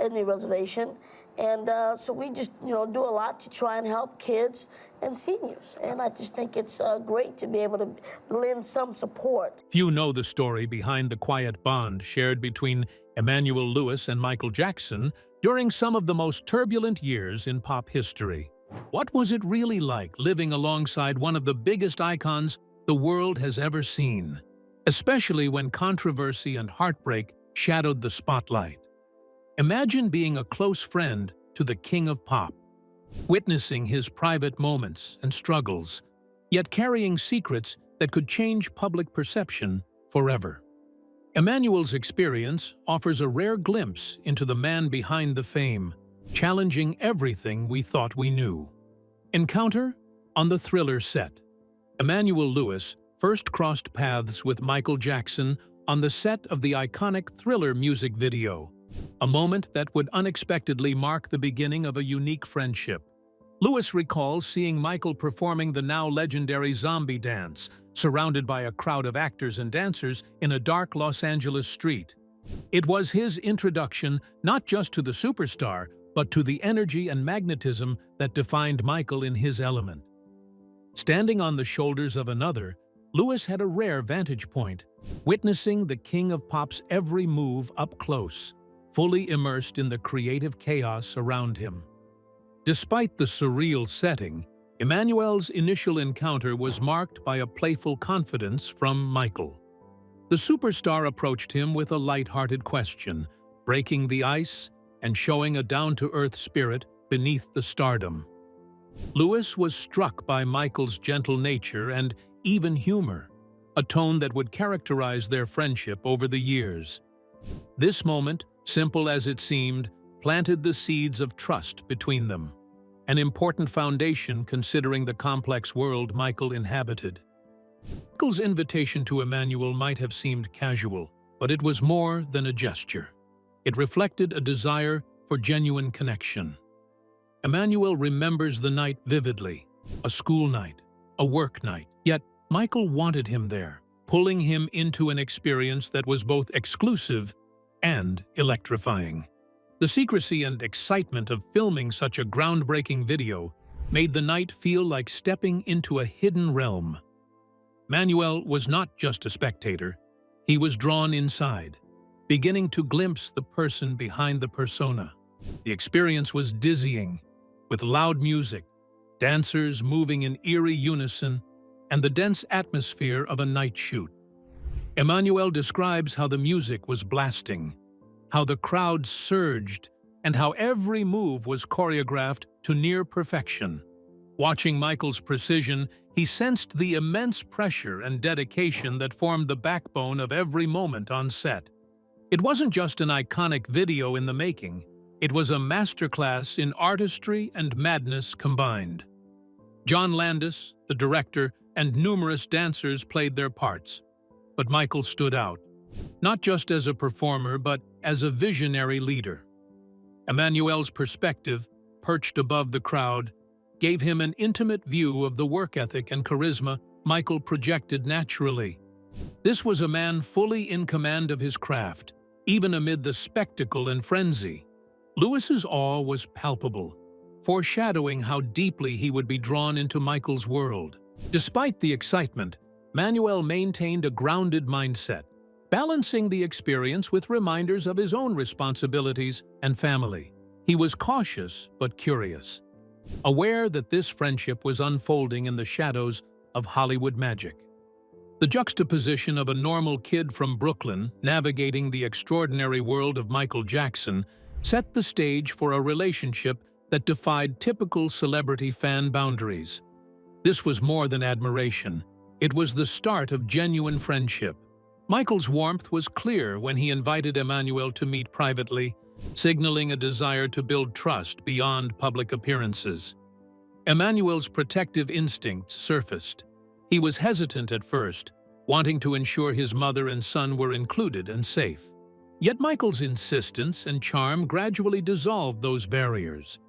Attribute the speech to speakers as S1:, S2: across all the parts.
S1: Indian reservation. And so we just, do a lot to try and help kids and seniors. And I just think it's great to be able to lend some support.
S2: Few know the story behind the quiet bond shared between Emmanuel Lewis and Michael Jackson during some of the most turbulent years in pop history. What was it really like living alongside one of the biggest icons the world has ever seen, especially when controversy and heartbreak shadowed the spotlight? Imagine being a close friend to the king of pop, witnessing his private moments and struggles, yet carrying secrets that could change public perception forever. Emmanuel's experience offers a rare glimpse into the man behind the fame, challenging everything we thought we knew. Encounter on the Thriller set. Emmanuel Lewis first crossed paths with Michael Jackson on the set of the iconic Thriller music video, a moment that would unexpectedly mark the beginning of a unique friendship. Lewis recalls seeing Michael performing the now legendary zombie dance, surrounded by a crowd of actors and dancers in a dark Los Angeles street. It was his introduction not just to the superstar, but to the energy and magnetism that defined Michael in his element. Standing on the shoulders of another, Lewis had a rare vantage point, witnessing the king of pop's every move up close, fully immersed in the creative chaos around him. Despite the surreal setting, Emmanuel's initial encounter was marked by a playful confidence from Michael. The superstar approached him with a light-hearted question, breaking the ice and showing a down-to-earth spirit beneath the stardom. Lewis was struck by Michael's gentle nature and even humor, a tone that would characterize their friendship over the years. This moment, simple as it seemed, planted the seeds of trust between them, an important foundation considering the complex world Michael inhabited. Michael's invitation to Emmanuel might have seemed casual, but it was more than a gesture. It reflected a desire for genuine connection. Emmanuel remembers the night vividly, a school night, a work night, yet Michael wanted him there, pulling him into an experience that was both exclusive and electrifying. The secrecy and excitement of filming such a groundbreaking video made the night feel like stepping into a hidden realm. Emmanuel was not just a spectator, he was drawn inside, beginning to glimpse the person behind the persona. The experience was dizzying, with loud music, dancers moving in eerie unison, and the dense atmosphere of a night shoot. Emmanuel describes how the music was blasting, how the crowd surged, and how every move was choreographed to near perfection. Watching Michael's precision, he sensed the immense pressure and dedication that formed the backbone of every moment on set. It wasn't just an iconic video in the making, it was a masterclass in artistry and madness combined. John Landis, the director, and numerous dancers played their parts, but Michael stood out, not just as a performer but as a visionary leader. Emmanuel's perspective, perched above the crowd, gave him an intimate view of the work ethic and charisma Michael projected naturally. This was a man fully in command of his craft, even amid the spectacle and frenzy. Lewis's awe was palpable, foreshadowing how deeply he would be drawn into Michael's world. Despite the excitement, Emmanuel maintained a grounded mindset, balancing the experience with reminders of his own responsibilities and family. He was cautious but curious, aware that this friendship was unfolding in the shadows of Hollywood magic. The juxtaposition of a normal kid from Brooklyn navigating the extraordinary world of Michael Jackson set the stage for a relationship that defied typical celebrity fan boundaries. This was more than admiration. It was the start of genuine friendship. Michael's warmth was clear when he invited Emmanuel to meet privately, signaling a desire to build trust beyond public appearances. Emmanuel's protective instincts surfaced. He was hesitant at first, wanting to ensure his mother and son were included and safe. Yet Michael's insistence and charm gradually dissolved those barriers.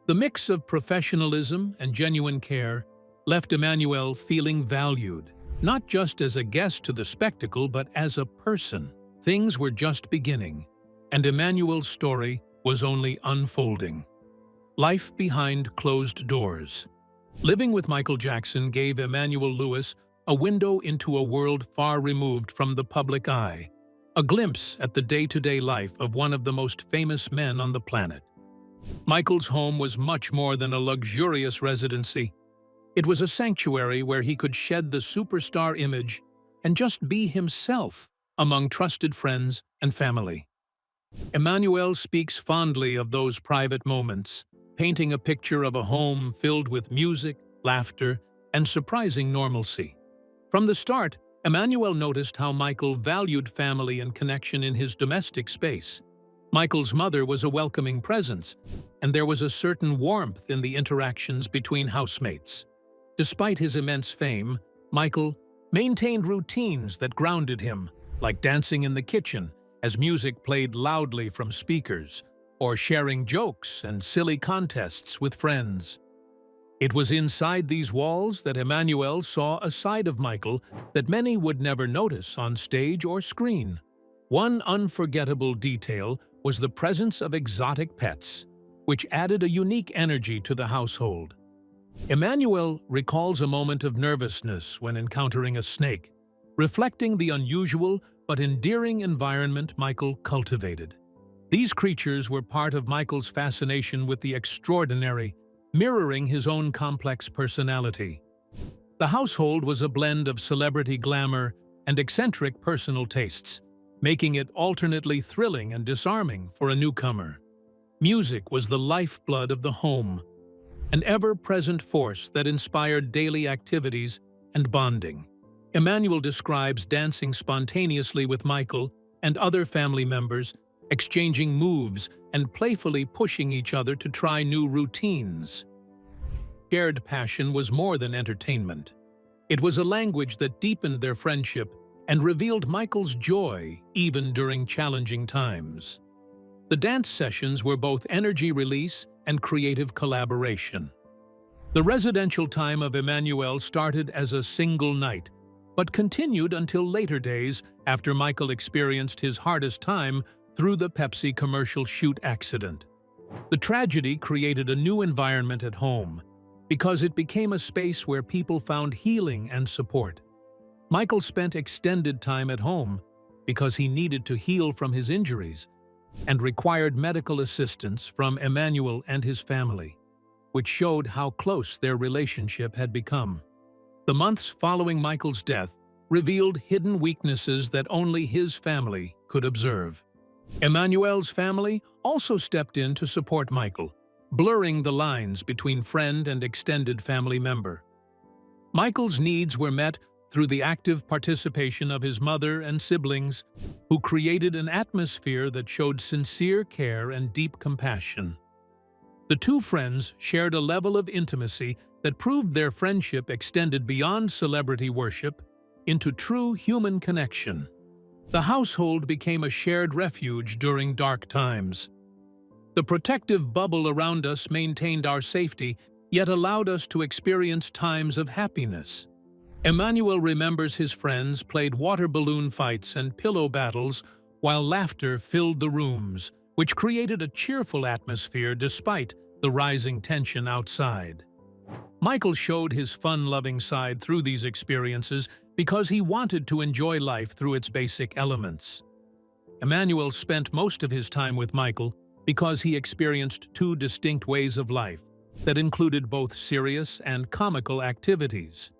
S2: The mix of professionalism and genuine care left Emmanuel feeling valued, not just as a guest to the spectacle but as a person. Things were just beginning, and Emmanuel's story was only unfolding. Life behind closed doors. Living with Michael Jackson gave Emmanuel Lewis a window into a world far removed from the public eye, a glimpse at the day-to-day life of one of the most famous men on the planet. Michael's home was much more than a luxurious residency. It was a sanctuary where he could shed the superstar image and just be himself among trusted friends and family. Emmanuel speaks fondly of those private moments, painting a picture of a home filled with music, laughter, and surprising normalcy. From the start, Emmanuel noticed how Michael valued family and connection in his domestic space. Michael's mother was a welcoming presence, and there was a certain warmth in the interactions between housemates. Despite his immense fame, Michael maintained routines that grounded him, like dancing in the kitchen as music played loudly from speakers, or sharing jokes and silly contests with friends. It was inside these walls that Emmanuel saw a side of Michael that many would never notice on stage or screen. One unforgettable detail was the presence of exotic pets, which added a unique energy to the household. Emmanuel recalls a moment of nervousness when encountering a snake, reflecting the unusual but endearing environment Michael cultivated. These creatures were part of Michael's fascination with the extraordinary, mirroring his own complex personality. The household was a blend of celebrity glamour and eccentric personal tastes, making it alternately thrilling and disarming for a newcomer. Music was the lifeblood of the home, an ever-present force that inspired daily activities and bonding. Emmanuel describes dancing spontaneously with Michael and other family members, exchanging moves and playfully pushing each other to try new routines. Shared passion was more than entertainment. It was a language that deepened their friendship and revealed Michael's joy even during challenging times. The dance sessions were both energy release and creative collaboration. The residential time of Emmanuel started as a single night, but continued until later days after Michael experienced his hardest time through the Pepsi commercial shoot accident. The tragedy created a new environment at home because it became a space where people found healing and support. Michael spent extended time at home because he needed to heal from his injuries and required medical assistance from Emmanuel and his family, which showed how close their relationship had become. The months following Michael's death revealed hidden weaknesses that only his family could observe. Emmanuel's family also stepped in to support Michael, blurring the lines between friend and extended family member. Michael's needs were met through the active participation of his mother and siblings, who created an atmosphere that showed sincere care and deep compassion. The two friends shared a level of intimacy that proved their friendship extended beyond celebrity worship into true human connection. The household became a shared refuge during dark times. The protective bubble around us maintained our safety, yet allowed us to experience times of happiness. Emmanuel remembers his friends played water balloon fights and pillow battles while laughter filled the rooms, which created a cheerful atmosphere despite the rising tension outside. Michael showed his fun-loving side through these experiences because he wanted to enjoy life through its basic elements. Emmanuel spent most of his time with Michael because he experienced two distinct ways of life that included both serious and comical activities.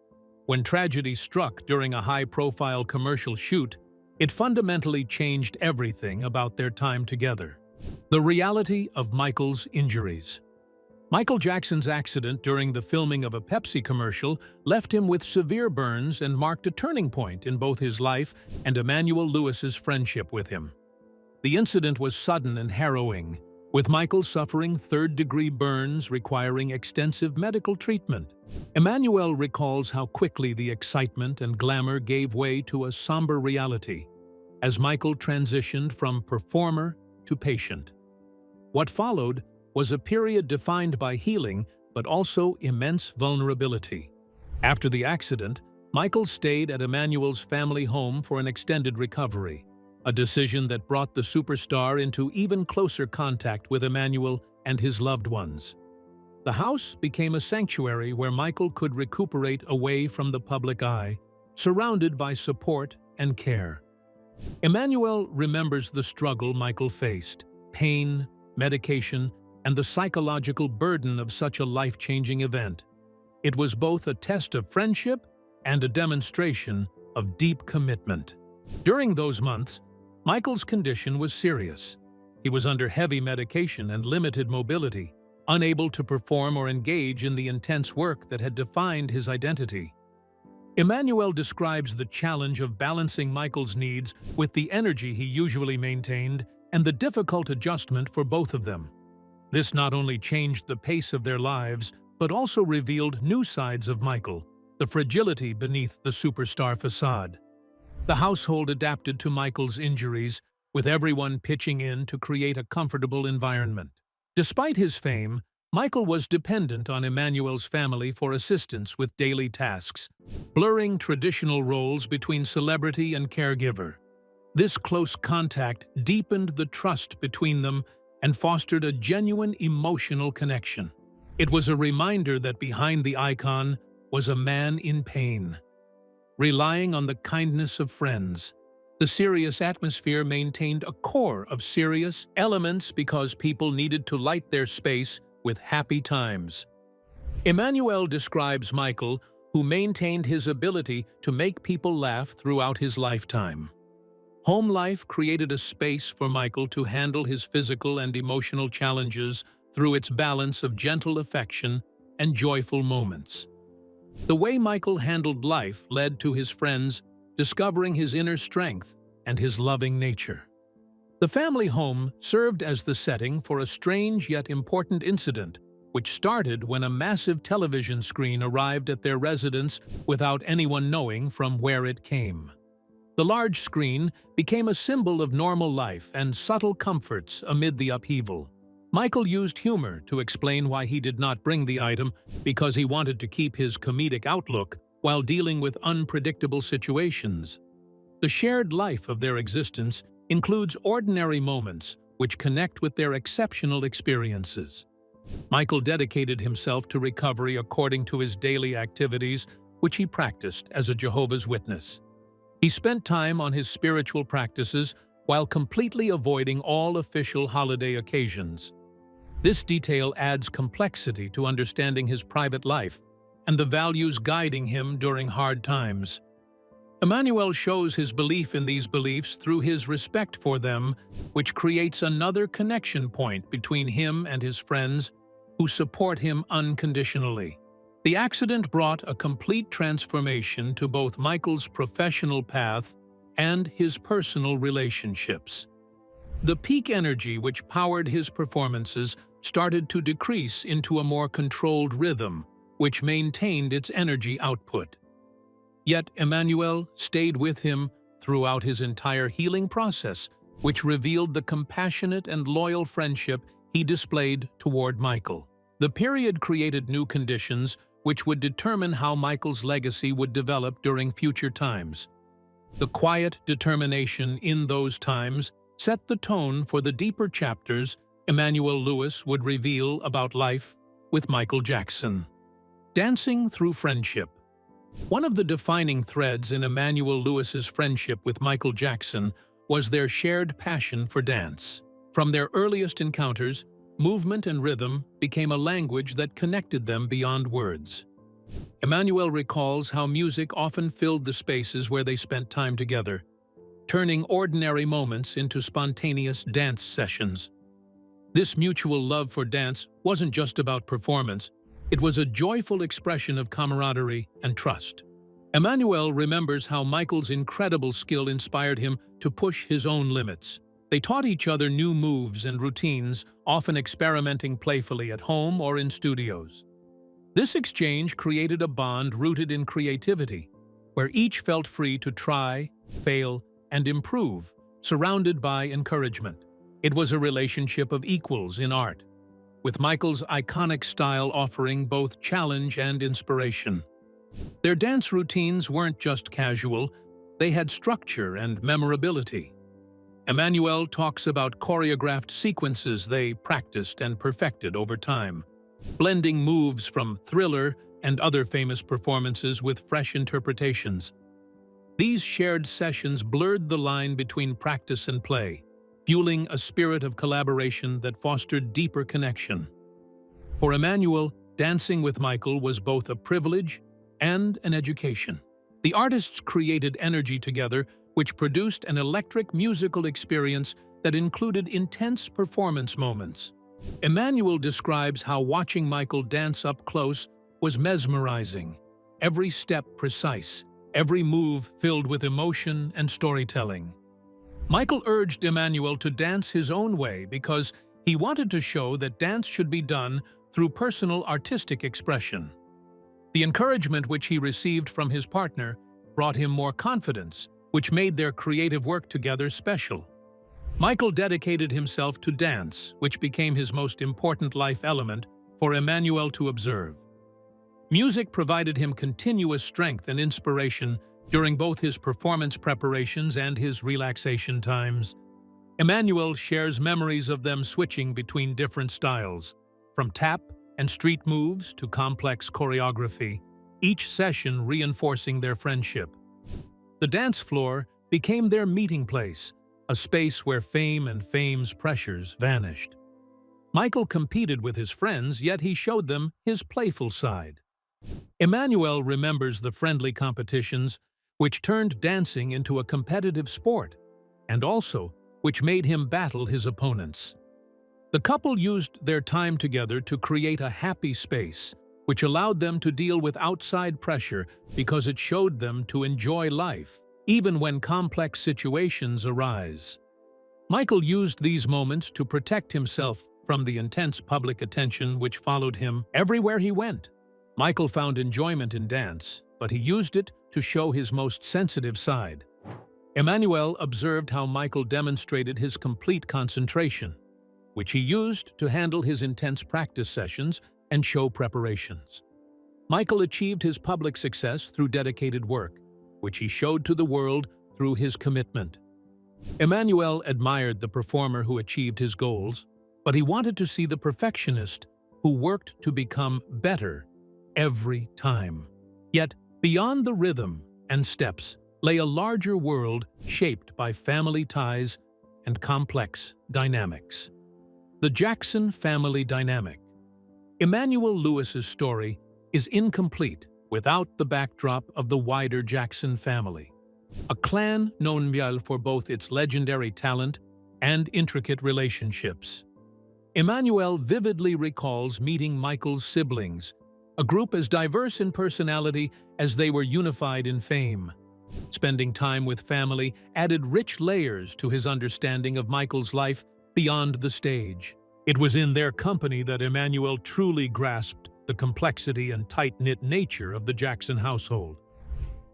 S2: When tragedy struck during a high-profile commercial shoot, it fundamentally changed everything about their time together. The reality of Michael's injuries. Michael Jackson's accident during the filming of a Pepsi commercial left him with severe burns and marked a turning point in both his life and Emmanuel Lewis's friendship with him. The incident was sudden and harrowing, with Michael suffering third-degree burns requiring extensive medical treatment. Emmanuel recalls how quickly the excitement and glamour gave way to a somber reality as Michael transitioned from performer to patient. What followed was a period defined by healing but also immense vulnerability. After the accident, Michael stayed at Emmanuel's family home for an extended recovery, a decision that brought the superstar into even closer contact with Emmanuel and his loved ones. The house became a sanctuary where Michael could recuperate away from the public eye, surrounded by support and care. Emmanuel remembers the struggle Michael faced: pain, medication, and the psychological burden of such a life-changing event. It was both a test of friendship and a demonstration of deep commitment. During those months, Michael's condition was serious. He was under heavy medication and limited mobility, unable to perform or engage in the intense work that had defined his identity. Emmanuel describes the challenge of balancing Michael's needs with the energy he usually maintained and the difficult adjustment for both of them. This not only changed the pace of their lives, but also revealed new sides of Michael, the fragility beneath the superstar facade. The household adapted to Michael's injuries, with everyone pitching in to create a comfortable environment. Despite his fame, Michael was dependent on Emmanuel's family for assistance with daily tasks, blurring traditional roles between celebrity and caregiver. This close contact deepened the trust between them and fostered a genuine emotional connection. It was a reminder that behind the icon was a man in pain. Relying on the kindness of friends, the serious atmosphere maintained a core of serious elements because people needed to light their space with happy times. Emmanuel describes Michael, who maintained his ability to make people laugh throughout his lifetime. Home life created a space for Michael to handle his physical and emotional challenges through its balance of gentle affection and joyful moments. The way Michael handled life led to his friends discovering his inner strength and his loving nature. The family home served as the setting for a strange yet important incident, which started when a massive television screen arrived at their residence without anyone knowing from where it came. The large screen became a symbol of normal life and subtle comforts amid the upheaval. Michael used humor to explain why he did not bring the item because he wanted to keep his comedic outlook while dealing with unpredictable situations. The shared life of their existence includes ordinary moments which connect with their exceptional experiences. Michael dedicated himself to recovery according to his daily activities, which he practiced as a Jehovah's Witness. He spent time on his spiritual practices while completely avoiding all official holiday occasions. This detail adds complexity to understanding his private life and the values guiding him during hard times. Emmanuel shows his belief in these beliefs through his respect for them, which creates another connection point between him and his friends who support him unconditionally. The accident brought a complete transformation to both Michael's professional path and his personal relationships. The peak energy which powered his performances started to decrease into a more controlled rhythm, which maintained its energy output. Yet Emmanuel stayed with him throughout his entire healing process, which revealed the compassionate and loyal friendship he displayed toward Michael. The period created new conditions which would determine how Michael's legacy would develop during future times. The quiet determination in those times set the tone for the deeper chapters Emmanuel Lewis would reveal about life with Michael Jackson. Dancing through friendship. One of the defining threads in Emmanuel Lewis's friendship with Michael Jackson was their shared passion for dance. From their earliest encounters, movement and rhythm became a language that connected them beyond words. Emmanuel recalls how music often filled the spaces where they spent time together, turning ordinary moments into spontaneous dance sessions. This mutual love for dance wasn't just about performance, it was a joyful expression of camaraderie and trust. Emmanuel remembers how Michael's incredible skill inspired him to push his own limits. They taught each other new moves and routines, often experimenting playfully at home or in studios. This exchange created a bond rooted in creativity, where each felt free to try, fail, and improve, surrounded by encouragement. It was a relationship of equals in art, with Michael's iconic style offering both challenge and inspiration. Their dance routines weren't just casual, they had structure and memorability. Emmanuel talks about choreographed sequences they practiced and perfected over time, blending moves from Thriller and other famous performances with fresh interpretations. These shared sessions blurred the line between practice and play, fueling a spirit of collaboration that fostered deeper connection. For Emmanuel, dancing with Michael was both a privilege and an education. The artists created energy together, which produced an electric musical experience that included intense performance moments. Emmanuel describes how watching Michael dance up close was mesmerizing, every step precise, every move filled with emotion and storytelling. Michael urged Emmanuel to dance his own way because he wanted to show that dance should be done through personal artistic expression. The encouragement which he received from his partner brought him more confidence, which made their creative work together special. Michael dedicated himself to dance, which became his most important life element for Emmanuel to observe. Music provided him continuous strength and inspiration during both his performance preparations and his relaxation times. Emmanuel shares memories of them switching between different styles, from tap and street moves to complex choreography, each session reinforcing their friendship. The dance floor became their meeting place, a space where fame and fame's pressures vanished. Michael competed with his friends, yet he showed them his playful side. Emmanuel remembers the friendly competitions, which turned dancing into a competitive sport, and also which made him battle his opponents. The couple used their time together to create a happy space, which allowed them to deal with outside pressure because it showed them to enjoy life, even when complex situations arise. Michael used these moments to protect himself from the intense public attention which followed him everywhere he went. Michael found enjoyment in dance, but he used it to show his most sensitive side. Emmanuel observed how Michael demonstrated his complete concentration, which he used to handle his intense practice sessions and show preparations. Michael achieved his public success through dedicated work, which he showed to the world through his commitment. Emmanuel admired the performer who achieved his goals, but he wanted to see the perfectionist who worked to become better every time. Yet, beyond the rhythm and steps lay a larger world shaped by family ties and complex dynamics. The Jackson family dynamic. Emmanuel Lewis's story is incomplete without the backdrop of the wider Jackson family, a clan known well for both its legendary talent and intricate relationships. Emmanuel vividly recalls meeting Michael's siblings, a group as diverse in personality as they were unified in fame. Spending time with family added rich layers to his understanding of Michael's life beyond the stage. It was in their company that Emmanuel truly grasped the complexity and tight-knit nature of the Jackson household.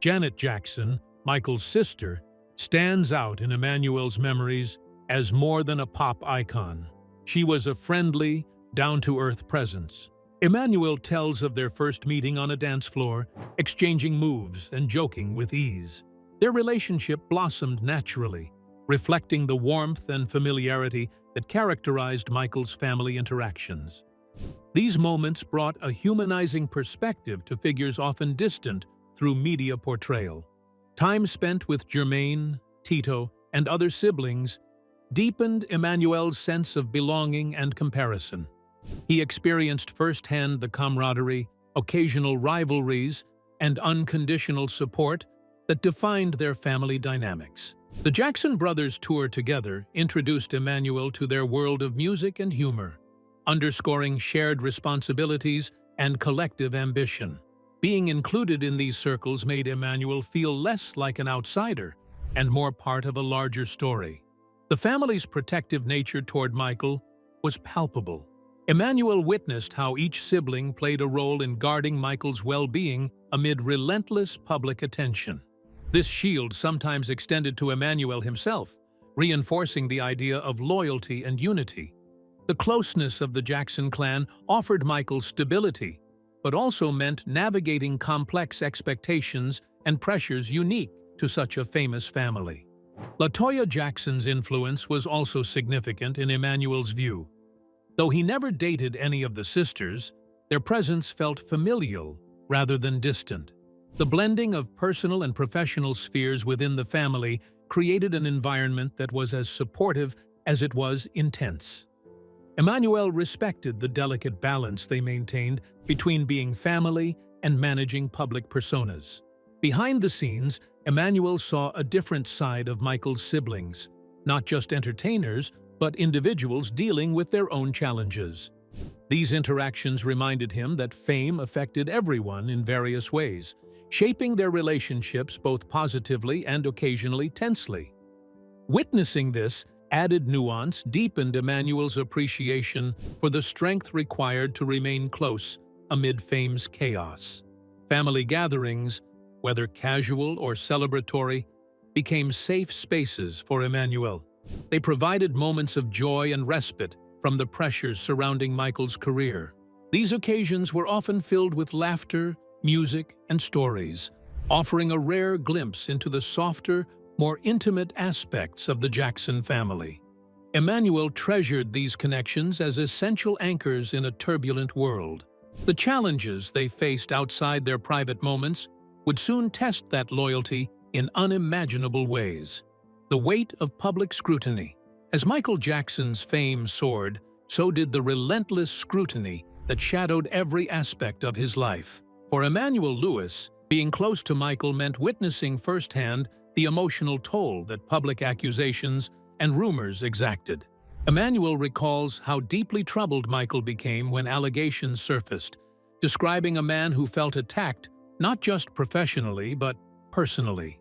S2: Janet Jackson, Michael's sister, stands out in Emmanuel's memories as more than a pop icon. She was a friendly, down-to-earth presence. Emmanuel tells of their first meeting on a dance floor, exchanging moves and joking with ease. Their relationship blossomed naturally, reflecting the warmth and familiarity that characterized Michael's family interactions. These moments brought a humanizing perspective to figures often distant through media portrayal. Time spent with Jermaine, Tito, and other siblings deepened Emmanuel's sense of belonging and comparison. He experienced firsthand the camaraderie, occasional rivalries, and unconditional support that defined their family dynamics. The Jackson brothers' tour together introduced Emmanuel to their world of music and humor, underscoring shared responsibilities and collective ambition. Being included in these circles made Emmanuel feel less like an outsider and more part of a larger story. The family's protective nature toward Michael was palpable. Emmanuel witnessed how each sibling played a role in guarding Michael's well-being amid relentless public attention. This shield sometimes extended to Emmanuel himself, reinforcing the idea of loyalty and unity. The closeness of the Jackson clan offered Michael stability, but also meant navigating complex expectations and pressures unique to such a famous family. LaToya Jackson's influence was also significant in Emmanuel's view. Though he never dated any of the sisters, their presence felt familial rather than distant. The blending of personal and professional spheres within the family created an environment that was as supportive as it was intense. Emmanuel respected the delicate balance they maintained between being family and managing public personas. Behind the scenes, Emmanuel saw a different side of Michael's siblings, not just entertainers, but individuals dealing with their own challenges. These interactions reminded him that fame affected everyone in various ways, shaping their relationships both positively and occasionally tensely. Witnessing this added nuance deepened Emmanuel's appreciation for the strength required to remain close amid fame's chaos. Family gatherings, whether casual or celebratory, became safe spaces for Emmanuel. They provided moments of joy and respite from the pressures surrounding Michael's career. These occasions were often filled with laughter, music, and stories, offering a rare glimpse into the softer, more intimate aspects of the Jackson family. Emmanuel treasured these connections as essential anchors in a turbulent world. The challenges they faced outside their private moments would soon test that loyalty in unimaginable ways. The weight of public scrutiny. As Michael Jackson's fame soared, so did the relentless scrutiny that shadowed every aspect of his life. For Emmanuel Lewis, being close to Michael meant witnessing firsthand the emotional toll that public accusations and rumors exacted. Emmanuel recalls how deeply troubled Michael became when allegations surfaced, describing a man who felt attacked not just professionally but personally.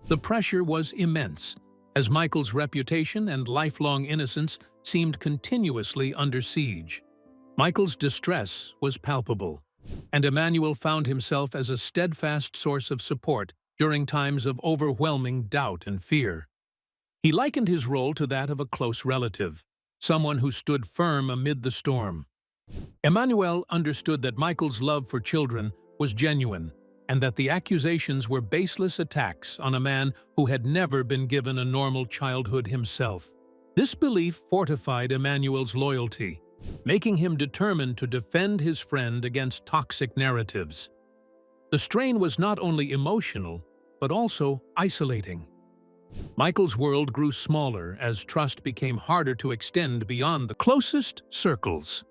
S2: The pressure was immense, as Michael's reputation and lifelong innocence seemed continuously under siege. Michael's distress was palpable, and Emmanuel found himself as a steadfast source of support during times of overwhelming doubt and fear. He likened his role to that of a close relative, someone who stood firm amid the storm. Emmanuel understood that Michael's love for children was genuine, and that the accusations were baseless attacks on a man who had never been given a normal childhood himself. This belief fortified Emmanuel's loyalty, making him determined to defend his friend against toxic narratives. The strain was not only emotional, but also isolating. Michael's world grew smaller as trust became harder to extend beyond the closest circles.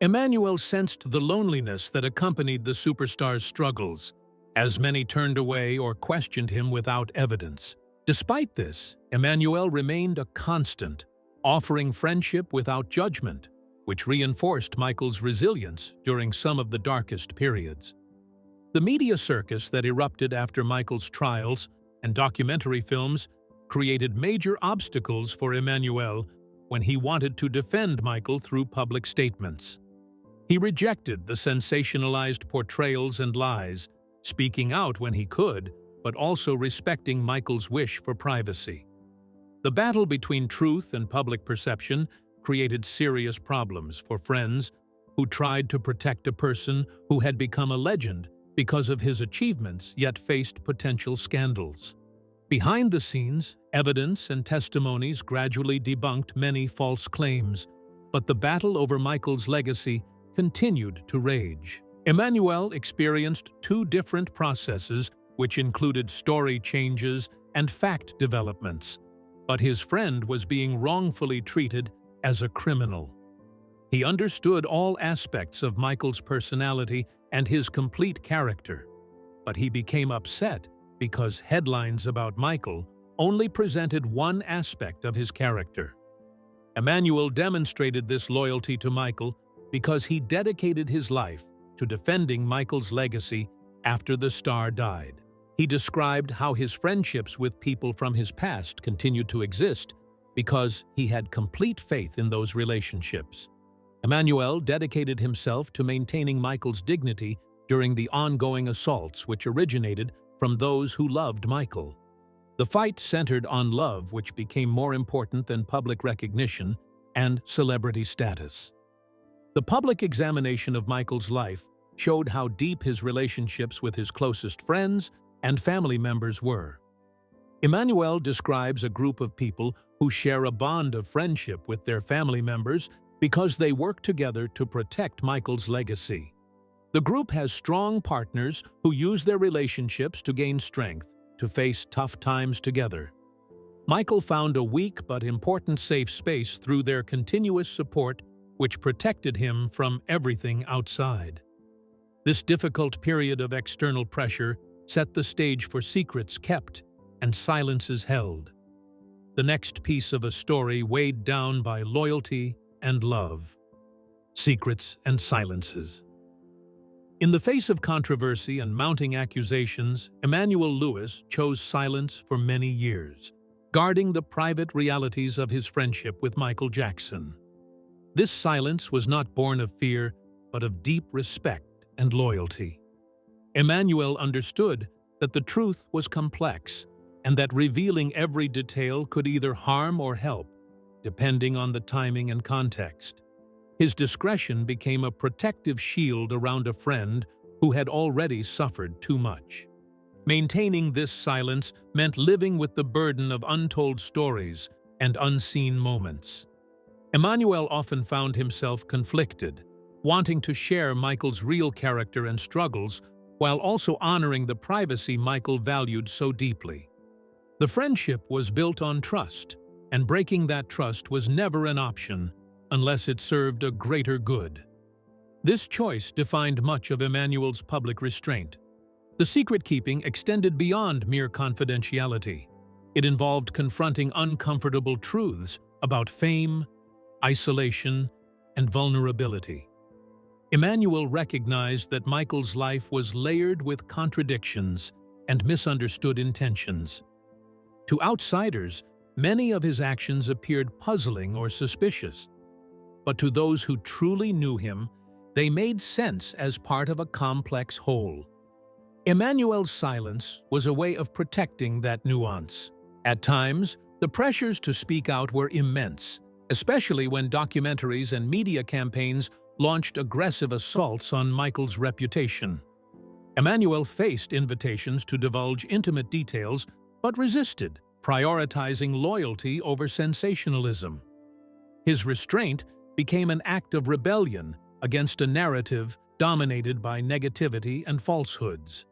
S2: Emmanuel sensed the loneliness that accompanied the superstar's struggles, as many turned away or questioned him without evidence. Despite this, Emmanuel remained a constant, offering friendship without judgment, which reinforced Michael's resilience during some of the darkest periods. The media circus that erupted after Michael's trials and documentary films created major obstacles for Emmanuel when he wanted to defend Michael through public statements. He rejected the sensationalized portrayals and lies, speaking out when he could, but also respecting Michael's wish for privacy. The battle between truth and public perception created serious problems for friends who tried to protect a person who had become a legend because of his achievements yet faced potential scandals. Behind the scenes, evidence and testimonies gradually debunked many false claims, but the battle over Michael's legacy continued to rage. Emmanuel experienced two different processes which included story changes and fact developments, but his friend was being wrongfully treated as a criminal. He understood all aspects of Michael's personality and his complete character, but he became upset because headlines about Michael only presented one aspect of his character. Emmanuel demonstrated this loyalty to Michael because he dedicated his life to defending Michael's legacy after the star died. He described how his friendships with people from his past continued to exist because he had complete faith in those relationships. Emmanuel dedicated himself to maintaining Michael's dignity during the ongoing assaults which originated from those who loved Michael. The fight centered on love, which became more important than public recognition and celebrity status. The public examination of Michael's life showed how deep his relationships with his closest friends and family members were. Emmanuel describes a group of people who share a bond of friendship with their family members because they work together to protect Michael's legacy. The group has strong partners who use their relationships to gain strength, to face tough times together. Michael found a weak but important safe space through their continuous support, which protected him from everything outside. This difficult period of external pressure set the stage for secrets kept and silences held. The next piece of a story weighed down by loyalty and love. Secrets and silences. In the face of controversy and mounting accusations, Emmanuel Lewis chose silence for many years, guarding the private realities of his friendship with Michael Jackson. This silence was not born of fear, but of deep respect and loyalty. Emmanuel understood that the truth was complex, and that revealing every detail could either harm or help, depending on the timing and context. His discretion became a protective shield around a friend who had already suffered too much. Maintaining this silence meant living with the burden of untold stories and unseen moments. Emmanuel often found himself conflicted, wanting to share Michael's real character and struggles while also honoring the privacy Michael valued so deeply. The friendship was built on trust, and breaking that trust was never an option unless it served a greater good. This choice defined much of Emmanuel's public restraint. The secret-keeping extended beyond mere confidentiality. It involved confronting uncomfortable truths about fame, isolation, and vulnerability. Emmanuel recognized that Michael's life was layered with contradictions and misunderstood intentions. To outsiders, many of his actions appeared puzzling or suspicious, but to those who truly knew him, they made sense as part of a complex whole. Emmanuel's silence was a way of protecting that nuance. At times, the pressures to speak out were immense, especially when documentaries and media campaigns launched aggressive assaults on Michael's reputation. Emmanuel faced invitations to divulge intimate details, but resisted, prioritizing loyalty over sensationalism. His restraint became an act of rebellion against a narrative dominated by negativity and falsehoods.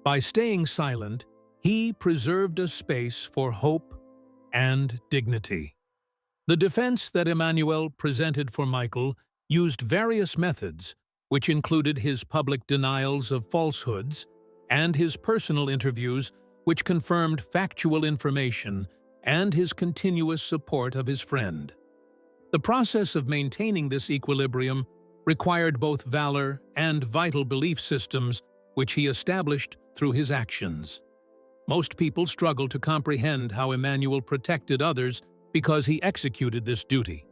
S2: By staying silent, he preserved a space for hope and dignity. The defense that Emmanuel presented for Michael used various methods, which included his public denials of falsehoods and his personal interviews, which confirmed factual information, and his continuous support of his friend. The process of maintaining this equilibrium required both valor and vital belief systems, which he established through his actions. Most people struggle to comprehend how Emmanuel protected others because he executed this duty.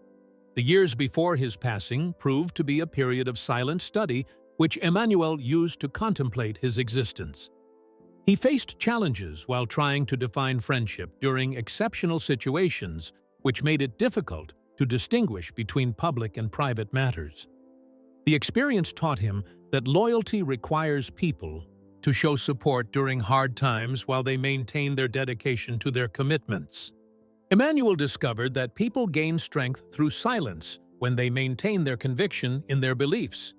S2: The years before his passing proved to be a period of silent study which Emmanuel used to contemplate his existence. He faced challenges while trying to define friendship during exceptional situations, which made it difficult to distinguish between public and private matters. The experience taught him that loyalty requires people to show support during hard times while they maintain their dedication to their commitments. Emmanuel discovered that people gain strength through silence when they maintain their conviction in their beliefs.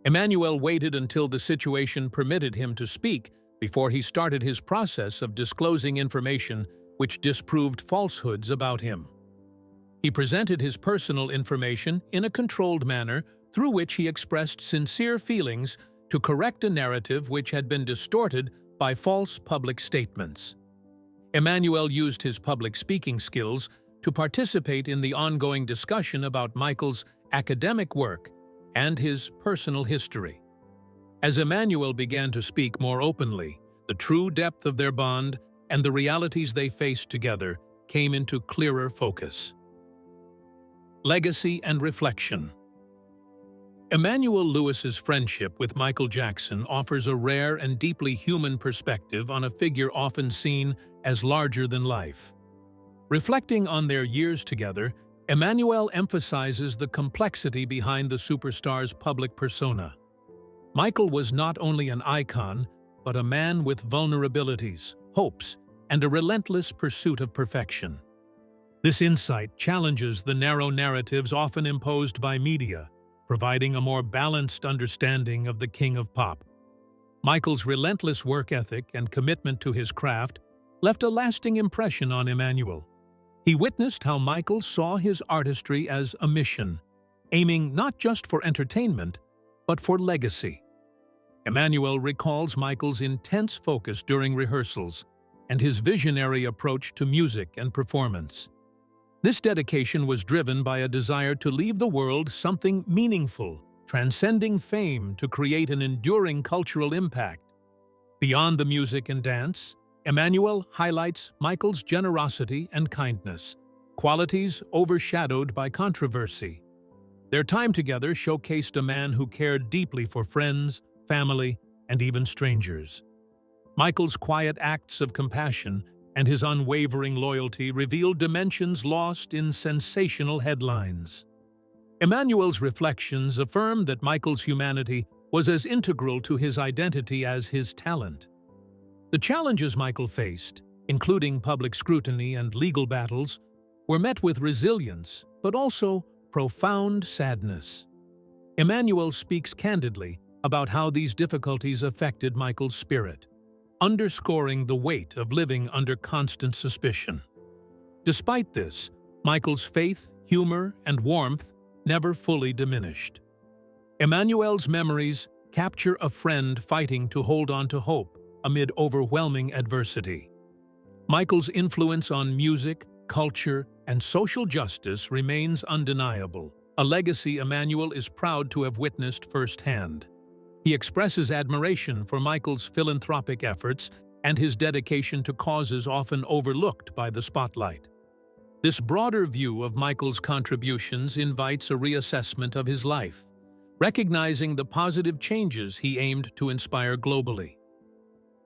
S2: Emmanuel waited until the situation permitted him to speak before he started his process of disclosing information which disproved falsehoods about him. He presented his personal information in a controlled manner through which he expressed sincere feelings to correct a narrative which had been distorted by false public statements. Emmanuel used his public speaking skills to participate in the ongoing discussion about Michael's academic work and his personal history. As Emmanuel began to speak more openly, the true depth of their bond and the realities they faced together came into clearer focus. Legacy and reflection. Emmanuel Lewis's friendship with Michael Jackson offers a rare and deeply human perspective on a figure often seen as larger than life. Reflecting on their years together, Emmanuel emphasizes the complexity behind the superstar's public persona. Michael was not only an icon, but a man with vulnerabilities, hopes, and a relentless pursuit of perfection. This insight challenges the narrow narratives often imposed by media, providing a more balanced understanding of the king of pop. Michael's relentless work ethic and commitment to his craft left a lasting impression on Emmanuel. He witnessed how Michael saw his artistry as a mission, aiming not just for entertainment, but for legacy. Emmanuel recalls Michael's intense focus during rehearsals and his visionary approach to music and performance. This dedication was driven by a desire to leave the world something meaningful, transcending fame to create an enduring cultural impact. Beyond the music and dance, Emmanuel highlights Michael's generosity and kindness, qualities overshadowed by controversy. Their time together showcased a man who cared deeply for friends, family, and even strangers. Michael's quiet acts of compassion and his unwavering loyalty revealed dimensions lost in sensational headlines. Emmanuel's reflections affirm that Michael's humanity was as integral to his identity as his talent. The challenges Michael faced, including public scrutiny and legal battles, were met with resilience, but also profound sadness. Emmanuel speaks candidly about how these difficulties affected Michael's spirit, underscoring the weight of living under constant suspicion. Despite this, Michael's faith, humor, and warmth never fully diminished. Emmanuel's memories capture a friend fighting to hold on to hope amid overwhelming adversity. Michael's influence on music, culture, and social justice remains undeniable, a legacy Emmanuel is proud to have witnessed firsthand. He expresses admiration for Michael's philanthropic efforts and his dedication to causes often overlooked by the spotlight. This broader view of Michael's contributions invites a reassessment of his life, recognizing the positive changes he aimed to inspire globally.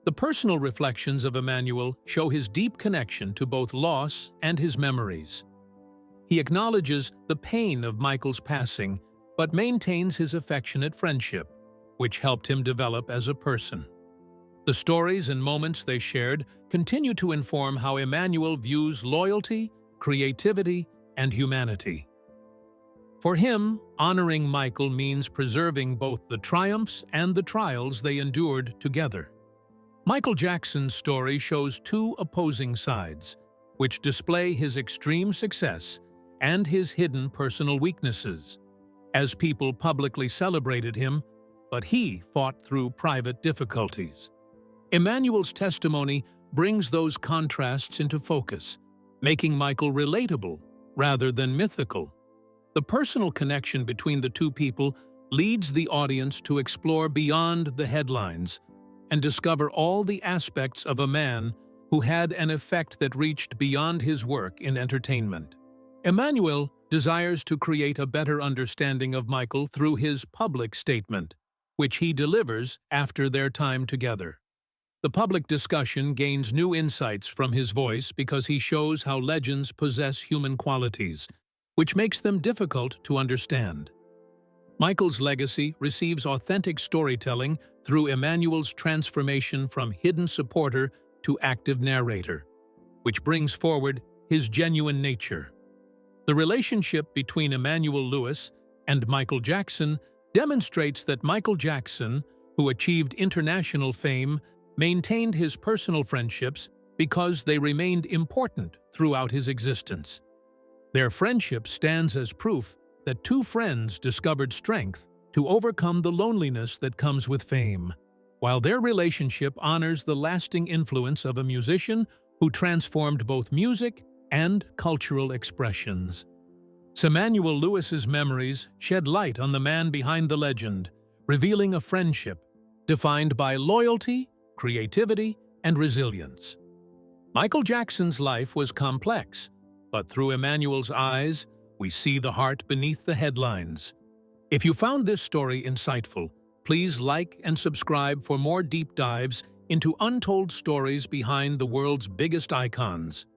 S2: The personal reflections of Emmanuel show his deep connection to both loss and his memories. He acknowledges the pain of Michael's passing, but maintains his affectionate friendship, which helped him develop as a person. The stories and moments they shared continue to inform how Emmanuel views loyalty, creativity, and humanity. For him, honoring Michael means preserving both the triumphs and the trials they endured together. Michael Jackson's story shows two opposing sides, which display his extreme success and his hidden personal weaknesses. As people publicly celebrated him, but he fought through private difficulties. Emmanuel's testimony brings those contrasts into focus, making Michael relatable rather than mythical. The personal connection between the two people leads the audience to explore beyond the headlines and discover all the aspects of a man who had an effect that reached beyond his work in entertainment. Emmanuel desires to create a better understanding of Michael through his public statement, which he delivers after their time together. The public discussion gains new insights from his voice because he shows how legends possess human qualities, which makes them difficult to understand. Michael's legacy receives authentic storytelling through Emmanuel's transformation from hidden supporter to active narrator, which brings forward his genuine nature. The relationship between Emmanuel Lewis and Michael Jackson demonstrates that Michael Jackson, who achieved international fame, maintained his personal friendships because they remained important throughout his existence. Their friendship stands as proof that two friends discovered strength to overcome the loneliness that comes with fame, while their relationship honors the lasting influence of a musician who transformed both music and cultural expressions. Emmanuel Lewis's memories shed light on the man behind the legend, revealing a friendship defined by loyalty, creativity, and resilience. Michael Jackson's life was complex, but through Emmanuel's eyes, we see the heart beneath the headlines. If you found this story insightful, please like and subscribe for more deep dives into untold stories behind the world's biggest icons.